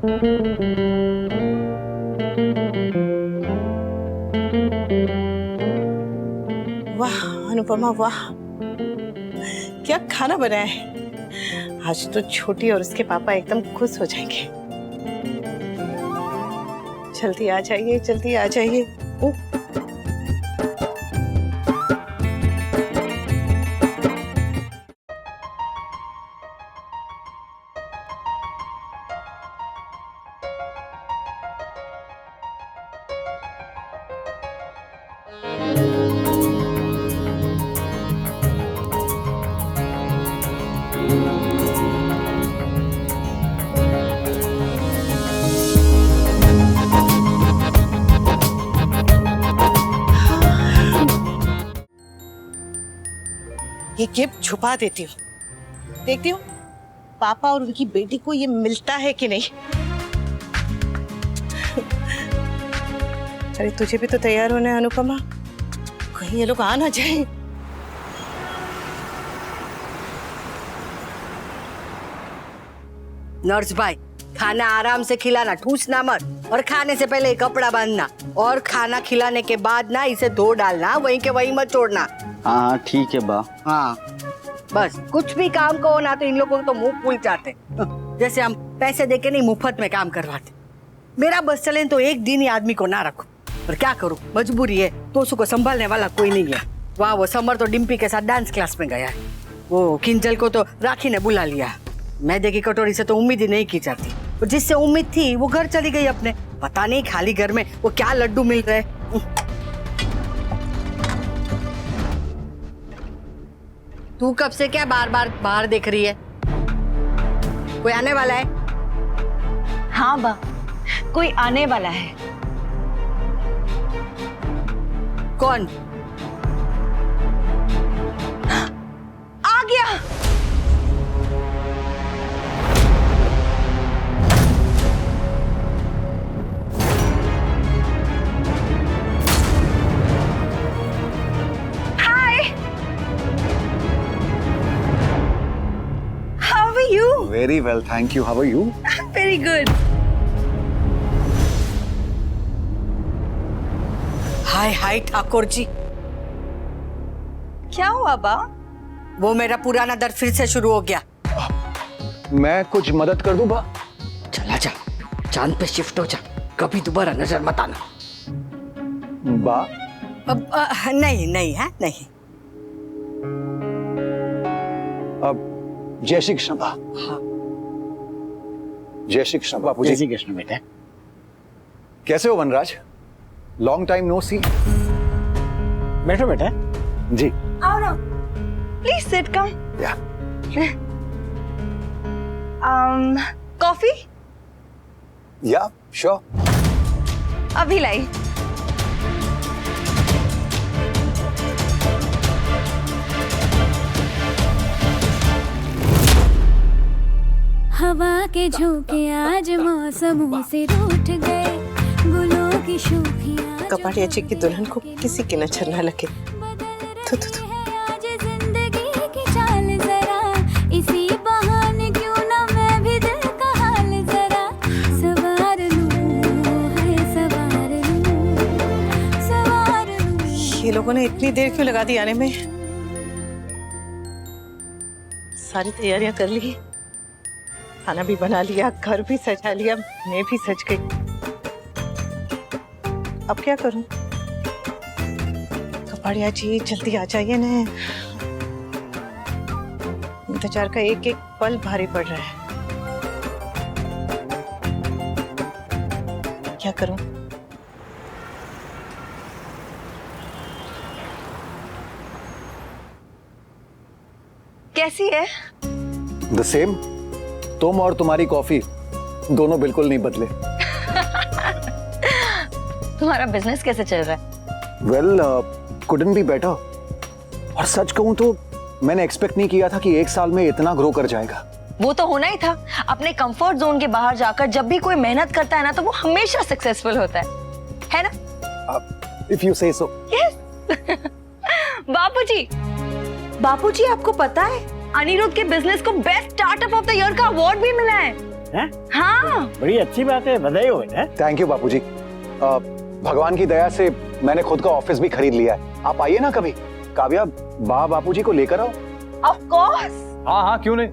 वाह अनुपमा वाह, क्या खाना बनाया है। आज तो छोटी और उसके पापा एकदम खुश हो जाएंगे। जल्दी आ जाइए, जल्दी आ जाइए। ये गिफ्ट छुपा देती हूँ, देखती हूँ पापा और उनकी बेटी को ये मिलता है कि नहीं। अरे तुझे भी तो तैयार होना है अनुपमा, कहीं ये लोग आ ना जाए। नर्स भाई, खाना आराम से खिलाना, ठूसना मत, और खाने से पहले कपड़ा बांधना, और खाना खिलाने के बाद ना इसे धो डालना, वहीं के वहीं मत छोड़ना। हाँ ठीक है बा। हाँ बस, कुछ भी काम कहो ना तो इन लोगों को तो मुंह फूल जाते, जैसे हम पैसे देके नहीं मुफ्त में काम करवाते। मेरा बस चले तो एक दिन ही आदमी को ना रखो, और क्या करूं, मजबूरी है, तो उसको संभालने वाला कोई नहीं है। वहाँ वो समर तो डिम्पी के साथ डांस क्लास में गया है, वो किंजल को तो राखी ने बुला लिया। मैदे की कटोरी से तो उम्मीद ही नहीं की जाती, और जिससे उम्मीद थी वो घर चली गई अपने, पता नहीं खाली घर में वो क्या लड्डू मिल रहे। तू कब से क्या बार बार बाहर देख रही है? कोई आने वाला है? हाँ बा, कोई आने वाला है। कौन? आ गया। Very well, thank you. How are you? Very good. हाय हाय ठाकुर जी। क्या हुआ बा? वो मेरा पुराना दर्द फिर से शुरू हो गया। मैं कुछ मदद कर दूं बा? चला जा, चांद पे शिफ्ट हो जा, कभी दोबारा नजर मत आना। बा? अब नहीं नहीं है नहीं। अब जय श्री कृष्ण बा। हाँ। जय श्री कृष्ण बापू जी। जय श्री कृष्ण बेटा। कैसे हो वनराज? लॉन्ग टाइम नो सी। बैठो बेटा। जी। आओ ना, प्लीज सिट, कम। या। कॉफी? या, श्योर। अभी लाई। हवा के झोंके आज मौसमों से रूठ गए, गुलों की शोखियां कपाड़िया जी की दुल्हन को किसी की नजर न लगे। आज जिंदगी की चाल जरा, इसी बहाने क्यों ना मैं भी दिल का हाल जरा सवार लूं, है सवार लूं, सवार लूं। ये लोगों ने इतनी देर क्यों लगा दी आने में? सारी तैयारियां कर ली, खाना भी बना लिया, घर भी सजा लिया, मैं भी सज गई। अब क्या करूं? कपाड़िया जी जल्दी आ जाइए ना, इंतजार का एक एक पल भारी पड़ रहा है। क्या करूं? कैसी है? The same. तुम और तुम्हारी कॉफी दोनों बिल्कुल नहीं बदले। तुम्हारा बिजनेस कैसे चल रहा है? Well, couldn't be better. और सच कहूं तो मैंने एक्सपेक्ट नहीं किया था कि एक साल में इतना ग्रो कर जाएगा। वो तो होना ही था। अपने कंफर्ट जोन के बाहर जाकर जब भी कोई मेहनत करता है ना, तो वो हमेशा सक्सेसफुल होता है ना? इफ यू से सो। यस। बापूजी आपको पता है अनिरुद्ध के बिजनेस को best startup of the year का अवार्ड भी मिला है। हैं? हाँ बड़ी अच्छी बात है, बधाई हो। थैंक यू बापूजी। भगवान की दया से मैंने खुद का ऑफिस भी खरीद लिया है। आप आइए ना कभी। काव्या, बापूजी को लेकर आओ। Of course. हाँ हाँ, क्यों नहीं।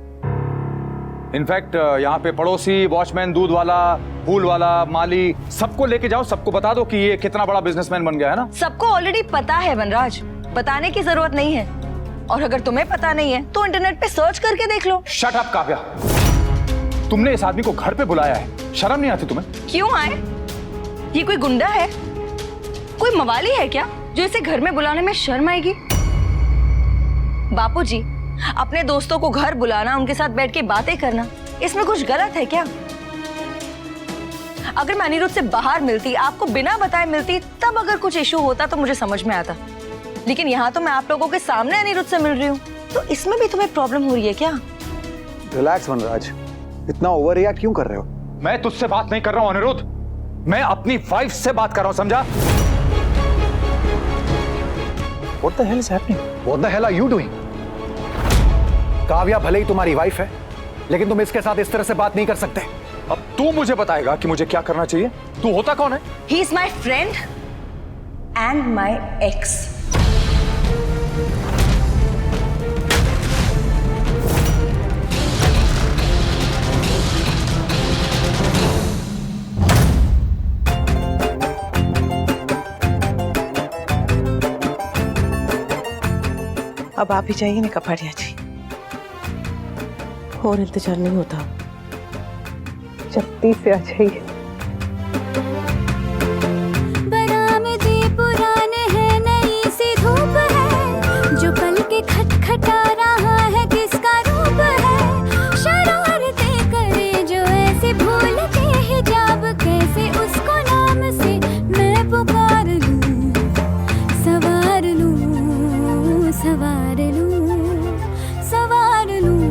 इनफैक्ट यहाँ पे पड़ोसी, वॉचमैन, दूध वाला, फूल वाला, माली, सबको लेके जाओ, सबको बता दो कि ये कितना बड़ा बिजनेसमैन बन गया है ना। सबको ऑलरेडी पता है वनराज, बताने की जरूरत नहीं है। और अगर तुम्हें पता नहीं है तो इंटरनेट पे सर्च करके देख लो। शट अप काव्या, तुमने इस आदमी को घर पे बुलाया है, शर्म नहीं आती तुम्हें? क्यों आए? ये कोई गुंडा है? कोई मवाली है क्या जो इसे घर में बुलाने में शर्म आएगी? बापूजी, अपने दोस्तों को घर बुलाना, उनके साथ बैठ के बातें करना, इसमें कुछ गलत है क्या? अगर मैं अनिरुद्ध से बाहर मिलती, आपको बिना बताए मिलती, तब अगर कुछ इशू होता तो मुझे समझ में आता। लेकिन यहाँ तो मैं आप लोगों के सामने अनिरुद्ध से मिल रही हूँ, तो इसमें भी तुम्हें प्रॉब्लम हो रही है क्या? रिलैक्स वनराज, इतना ओवर रिएक्ट क्यों कर रहे हो? मैं तुझसे बात नहीं कर रहा हूँ अनिरुद्ध, मैं अपनी वाइफ से बात कर रहा हूँ, समझा? What the hell is happening? What the hell are you doing? Kavya भले ही तुम्हारी वाइफ है, लेकिन तुम इसके साथ इस तरह से बात नहीं कर सकते। अब तू मुझे बताएगा कि मुझे क्या करना चाहिए? तू होता कौन है? He is my friend and my ex. अब आप ही जाइए ना कपाड़िया जी, और इंतजार नहीं होता। जल्दी से आ जाइए। बरामदे पुराने हैं, नई सी धूप है, जो पल के खटखटा रहा है, किसका रूप है? शरारतें करे जो ऐसे भूल के हिजाब, कैसे उसको नाम से मैं पुकार लूं, सवार लूं, सवार लूं, सवार लूं,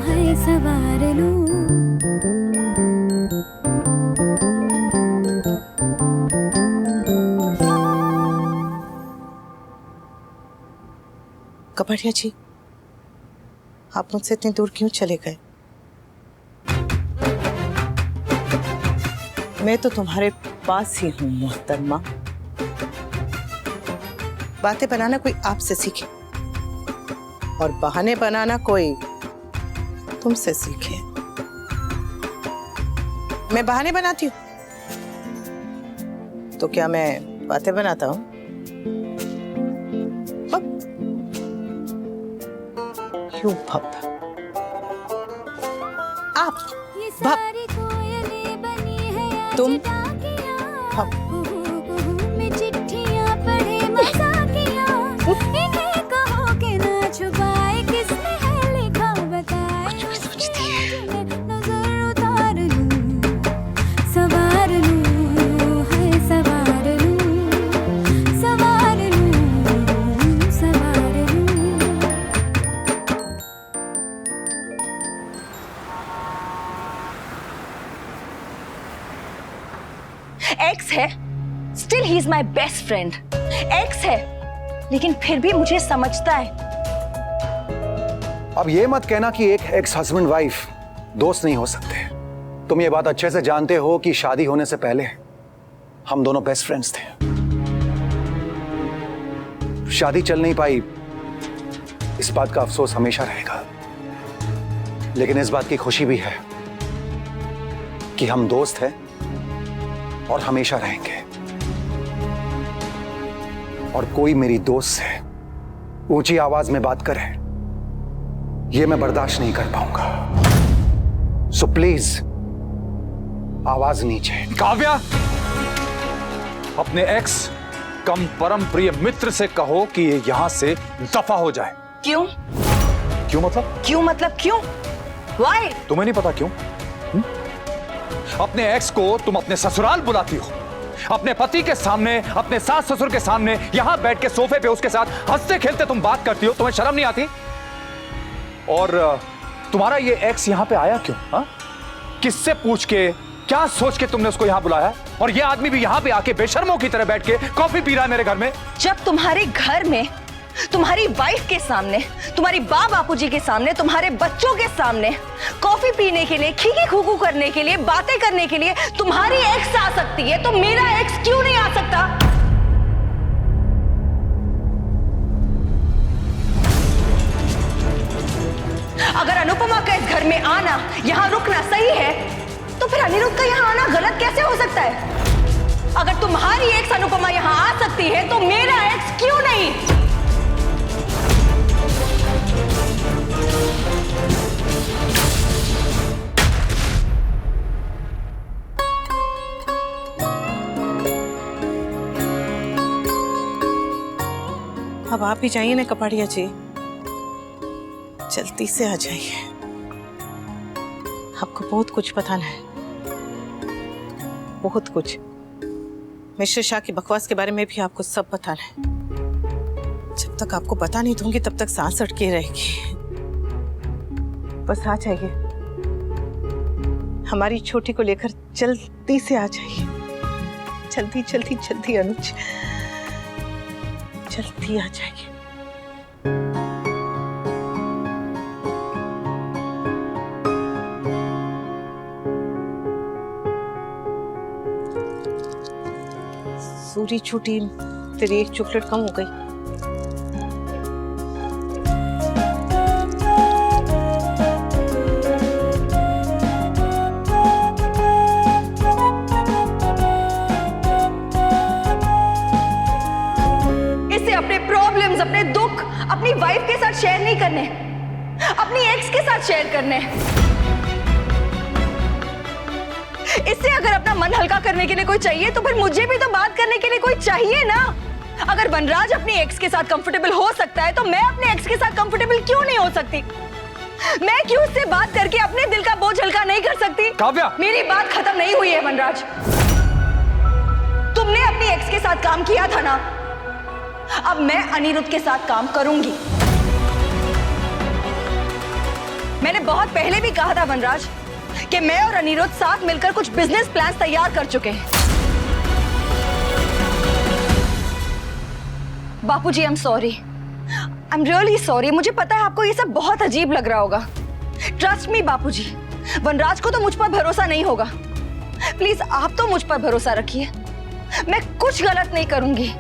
है सवार लूं। कपाड़िया जी, आप मुझसे इतनी दूर क्यों चले गए? मैं तो तुम्हारे पास ही हूं मोहतरमा। बातें बनाना कोई आपसे सीखे और बहाने बनाना कोई तुमसे सीखे। मैं बहाने बनाती हूँ तो क्या मैं बातें बनाता हूँ? क्यों भप? आप भप, तुम भप। में चिट्ठियां पढ़े मजाकियां, इन्हें कहो कि ना छुपाए, किसने है लिखा बताए। नजर उतार लूं, सवार लूं, है सवार लूं, सवार लूं, सवार लूं। एक्स है, still he is my best friend. X है, लेकिन फिर भी मुझे समझता है। अब ये मत कहना कि एक एक्स हस्बैंड वाइफ दोस्त नहीं हो सकते। तुम ये बात अच्छे से जानते हो कि शादी होने से पहले हम दोनों बेस्ट फ्रेंड्स थे। शादी चल नहीं पाई, इस बात का अफसोस हमेशा रहेगा, लेकिन इस बात की खुशी भी है कि हम दोस्त हैं और हमेशा रहेंगे। और कोई मेरी दोस्त से ऊंची आवाज में बात करे, ये मैं बर्दाश्त नहीं कर पाऊंगा। सो प्लीज आवाज नीचे। काव्या, अपने एक्स कम परम प्रिय मित्र से कहो कि ये यहां से दफा हो जाए। क्यों? क्यों मतलब? क्यों मतलब क्यों? Why? तुम्हें नहीं पता क्यों? अपने एक्स को तुम अपने ससुराल बुलाती हो, अपने पति के सामने, अपने सास ससुर के सामने, यहां बैठ के सोफे पे उसके साथ हंसते खेलते तुम बात करती हो। तुम्हें शर्म नहीं आती? और तुम्हारा ये एक्स यहां पे आया क्यों? हा? किससे पूछ के, क्या सोच के तुमने उसको यहां बुलाया? और ये आदमी भी यहां पे आके बेशर्मों की तरह बैठ के कॉफी पी रहा है मेरे घर में। जब तुम्हारे घर में तुम्हारी वाइफ के सामने, तुम्हारी बापूजी के सामने, तुम्हारे बच्चों के सामने कॉफी पीने के लिए, खीखी खूखू करने के लिए, बातें करने के लिए तुम्हारी एक्स आ सकती है, तो मेरा एक्स क्यों नहीं आ सकता? अगर अनुपमा का इस घर में आना, यहां रुकना सही है, तो फिर अनिरुद्ध का यहां आना गलत कैसे हो सकता है? अगर तुम्हारी एक्स अनुपमा यहां आ सकती है, तो मेरा एक्स क्यों नहीं? अब आप ही जाइए ना कपाड़िया जी, जल्दी से आ जाइए। आपको बहुत कुछ बताना है, बहुत कुछ। मिश्र शाह की बकवास के बारे में भी आपको सब बताना है। जब तक आपको बता नहीं दूंगी तब तक सांस अटकी रहेगी। बस आ जाइए, हमारी छोटी को लेकर जल्दी से आ जाइए। जल्दी जल्दी जल्दी अनुज, जल्दी आ जाइए। सूरी छूटी, तेरी एक चॉकलेट कम हो गई। इसे अपने प्रॉब्लम्स, अपने दुख अपनी वाइफ के साथ शेयर नहीं करने, अपनी एक्स के साथ शेयर करने। इससे अगर अपना मन हल्का करने के लिए कोई चाहिए, तो फिर मुझे भी तो बात करने के लिए कोई चाहिए ना। अगर वनराज अपनी एक्स के साथ कंफर्टेबल हो सकता है, तो मैं अपने एक्स के साथ कंफर्टेबल क्यों नहीं हो सकती? मैं क्यों उससे बात करके अपने दिल का बोझ हल्का नहीं कर सकती? काव्या, मेरी बात खत्म नहीं हुई है वनराज। तुमने अपनी एक्स के साथ काम किया था ना, अब मैं अनिरुद्ध के साथ काम करूंगी। मैंने बहुत पहले भी कहा था वनराज कि मैं और अनिरुद्ध साथ मिलकर कुछ बिजनेस प्लान तैयार कर चुके हैं। Bapuji, I am sorry, I am really sorry. मुझे पता है आपको ये सब बहुत अजीब लग रहा होगा। ट्रस्ट मी बापूजी, वनराज को तो मुझ पर भरोसा नहीं होगा। प्लीज आप तो मुझ पर भरोसा रखिए, मैं कुछ गलत नहीं करूंगी।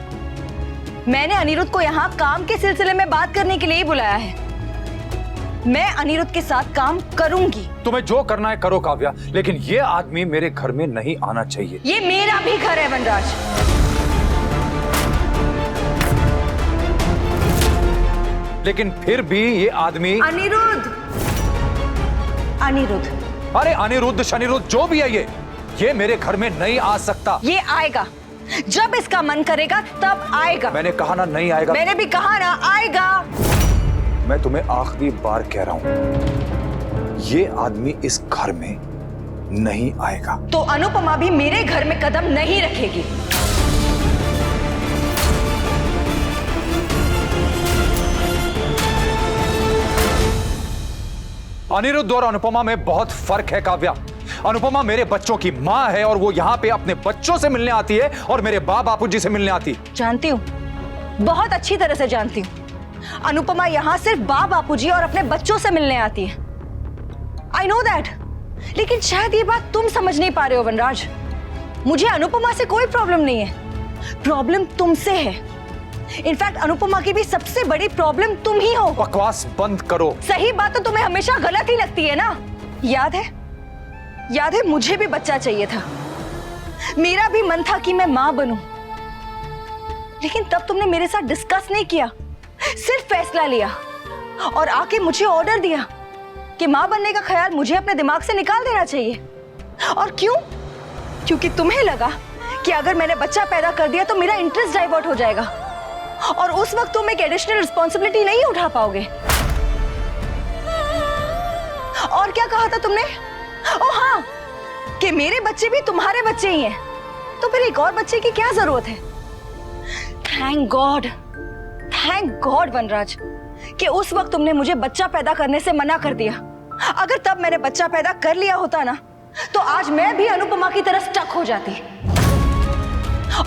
मैंने अनिरुद्ध को यहाँ काम के सिलसिले में बात करने के लिए ही बुलाया है। मैं अनिरुद्ध के साथ काम करूंगी। तुम्हें जो करना है करो काव्या, लेकिन ये आदमी मेरे घर में नहीं आना चाहिए। ये मेरा भी घर है वनराज। लेकिन फिर भी ये आदमी अनिरुद्ध, अनिरुद्ध, अरे अनिरुद्ध शनिरुद्ध जो भी है, ये मेरे घर में नहीं आ सकता। ये आएगा, जब इसका मन करेगा तब आएगा। मैंने कहा ना नहीं आएगा। मैंने भी कहा ना आएगा। मैं तुम्हें आखिरी बार कह रहा हूं, ये आदमी इस घर में नहीं आएगा। तो अनुपमा भी मेरे घर में कदम नहीं रखेगी। अनिरुद्ध और अनुपमा में बहुत फर्क है काव्या। अनुपमा मेरे बच्चों की माँ है और वो यहाँ पे अपने बच्चों से मिलने आती है और मेरे बापूजी से मिलने आती है। जानती हूँ, बहुत अच्छी तरह से जानती हूँ। अनुपमा यहाँ सिर्फ बापूजी और अपने बच्चों से मिलने आती है। आई नो दैट, लेकिन शायद ये बात तुम समझ नहीं पा रहे हो वनराज। मुझे अनुपमा से कोई प्रॉब्लम नहीं है, प्रॉब्लम तुमसे है। इनफैक्ट अनुपमा की भी सबसे बड़ी प्रॉब्लम तुम ही हो। बकवास बंद करो। सही बात तो तुम्हें हमेशा गलत ही लगती है ना। याद है, याद है मुझे भी बच्चा चाहिए था। मेरा भी मन था कि मैं मां बनूं, लेकिन तब तुमने मेरे साथ डिस्कस नहीं किया, सिर्फ फैसला लिया और आके मुझे ऑर्डर दिया कि मां बनने का ख्याल मुझे अपने दिमाग से निकाल देना चाहिए। और क्यों? क्योंकि तुम्हें लगा कि अगर मैंने बच्चा पैदा कर दिया तो मेरा इंटरेस्ट डाइवर्ट हो जाएगा और उस वक्त तुम एक एडिशनल रिस्पॉन्सिबिलिटी नहीं उठा पाओगे। और क्या कहा था तुमने? ओ हाँ, कि मेरे बच्चे भी तुम्हारे बच्चे ही हैं, तो फिर एक और बच्चे की क्या जरूरत है? थैंक गॉड वनराज कि उस वक्त तुमने मुझे बच्चा पैदा करने से मना कर दिया। अगर तब मैंने बच्चा पैदा कर लिया होता ना, तो आज मैं भी अनुपमा की तरह स्टक हो जाती।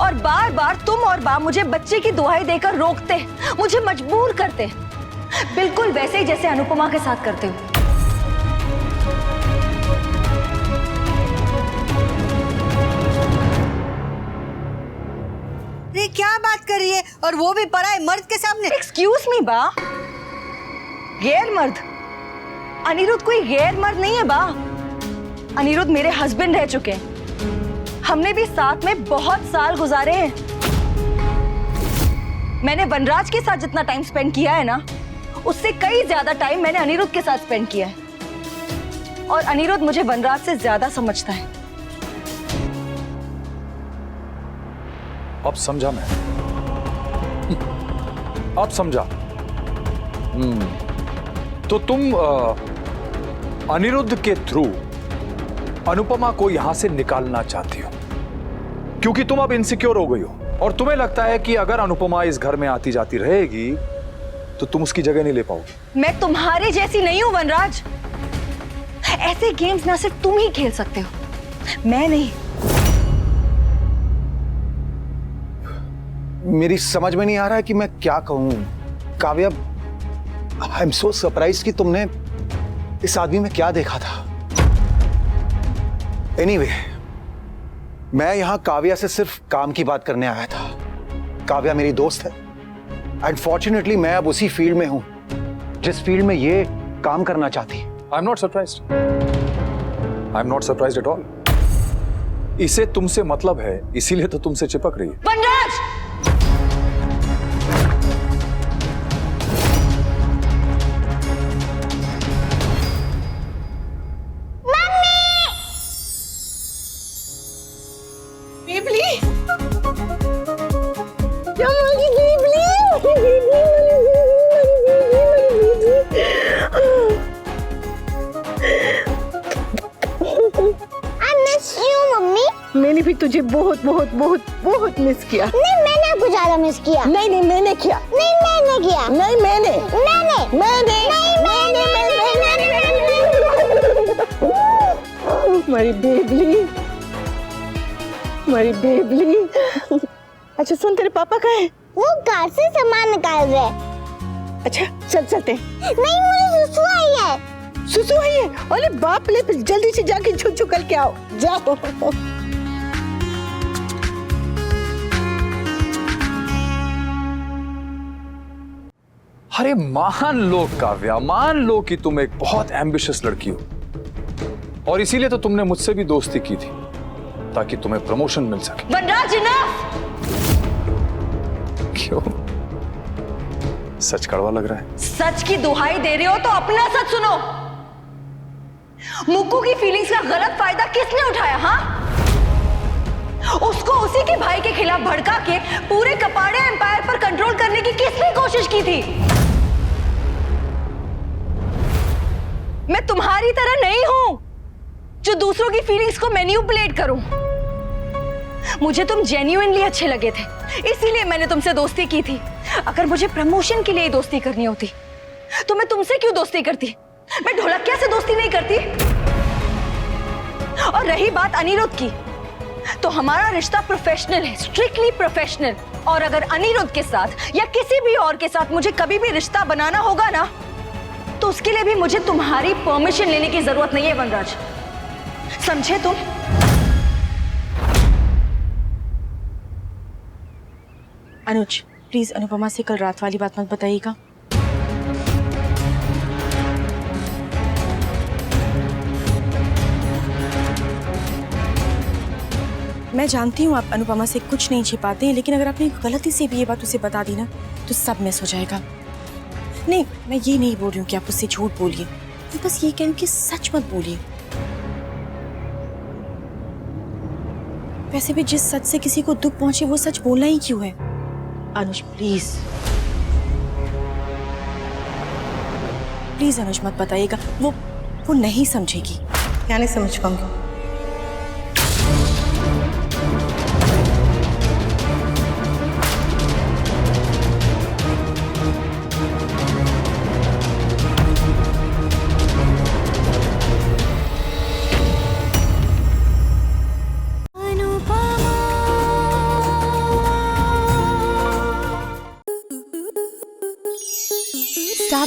और बार बार तुम और बाप मुझे बच्चे की दुहाई देकर रोकते, मुझे मजबूर करते, बिल्कुल वैसे ही जैसे अनुपमा के साथ करते हो। ये क्या बात कर रही है, और वो भी पराए मर्द के सामने? एक्सक्यूज मी बा, गैर मर्द? अनिरुद्ध कोई गैर मर्द नहीं है बा। अनिरुद्ध मेरे हस्बैंड रह चुके हैं, हमने भी साथ में बहुत साल गुजारे हैं। मैंने वनराज के साथ जितना टाइम स्पेंड किया है ना, उससे कई ज्यादा टाइम मैंने अनिरुद्ध के साथ स्पेंड किया है, और अनिरुद्ध मुझे वनराज से ज्यादा समझता है। अब समझा मैं, अब समझा। तो तुम अनिरुद्ध के थ्रू अनुपमा को यहां से निकालना चाहती हो, क्योंकि तुम अब इनसिक्योर हो गई हो, और तुम्हें लगता है कि अगर अनुपमा इस घर में आती जाती रहेगी तो तुम उसकी जगह नहीं ले पाओगी। मैं तुम्हारे जैसी नहीं हूं वनराज। ऐसे गेम्स ना सिर्फ तुम ही खेल सकते हो, मैं नहीं। मेरी समझ में नहीं आ रहा है कि मैं क्या कहूं। Kavya, I am so surprise कि तुमने इस आदमी में क्या देखा था। एनीवे, मैं यहां काव्या से सिर्फ काम की बात करने आया था। काव्या मेरी दोस्त है, एंड फॉर्चुनेटली मैं अब उसी फील्ड में हूं जिस फील्ड में ये काम करना चाहती है। I am not surprised, I am not surprised at all. इसे तुमसे मतलब है, इसीलिए तो तुमसे चिपक रही है। वनराज! मैंने भी तुझे बहुत बहुत बहुत बहुत मिस किया। नहीं, मैंने आपको ज्यादा मिस किया। नहीं नहीं, मैंने किया। नहीं, मैंने किया। नहीं, मैंने मैंने हमारी बेबली, हमारी बेबली। अच्छा सुन, तेरे पापा कहाँ हैं? वो कार से सामान निकाल रहे। अच्छा चल चलते। नहीं, मुझे सुसु आई है। सुसु आई है? अरे बाप ले, जल्दी से जाके छू करके आओ, जाओ। अरे मान लो काव्या, मान लो कि तुम एक बहुत एम्बिशियस लड़की हो, और इसीलिए तो तुमने मुझसे भी दोस्ती की थी ताकि तुम्हें प्रमोशन मिल सके। वनराज, इनफ! क्यों? सच कड़वा लग रहा है? सच की दुहाई दे रहे हो तो अपना सच सुनो। मुक्कू की फीलिंग्स का गलत फायदा किसने उठाया? हाँ, उसको उसी के भाई के खिलाफ भड़का के पूरे कपाड़े एम्पायर पर कंट्रोल करने की किसने कोशिश की थी? मैं तुम्हारी तरह नहीं हूं जो दूसरों की फीलिंग्स को मैनिपुलेट करूं। मुझे तुम जेन्युइनली अच्छे लगे थे, इसीलिए मैंने तुमसे दोस्ती की थी। अगर मुझे प्रमोशन के लिए दोस्ती करनी होती तो मैं तुमसे क्यों दोस्ती करती? मैं ढोलकिया से दोस्ती नहीं करती। और रही बात अनिरुद्ध की, तो हमारा रिश्ता प्रोफेशनल है, स्ट्रिक्टली प्रोफेशनल। और अगर अनिरुद्ध के साथ या किसी भी और के साथ मुझे कभी भी रिश्ता बनाना होगा ना, तो उसके लिए भी मुझे तुम्हारी परमिशन लेने की जरूरत नहीं है वनराज, समझे तुम? अनुज, प्लीज अनुपमा से कल रात वाली बात मत बताइएगा। मैं जानती हूँ आप अनुपमा से कुछ नहीं छिपाते हैं, लेकिन अगर आपने गलती से भी ये बात उसे बता दी ना तो सब मिस हो जाएगा। नहीं, मैं ये नहीं बोल रही हूँ कि आप उससे झूठ बोलिए, मैं बस ये कह रही हूँ कि सच मत बोलिए। वैसे भी जिस सच से किसी को दुख पहुंचे वो सच बोलना ही क्यों है? अनुज प्लीज, प्लीज अनुज मत बताइएगा, वो नहीं समझेगी। क्या नहीं समझ पाऊंगी?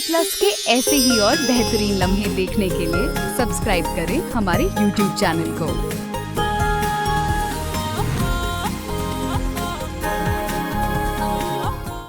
प्लस के ऐसे ही और बेहतरीन लम्हे देखने के लिए सब्सक्राइब करें हमारे YouTube चैनल को।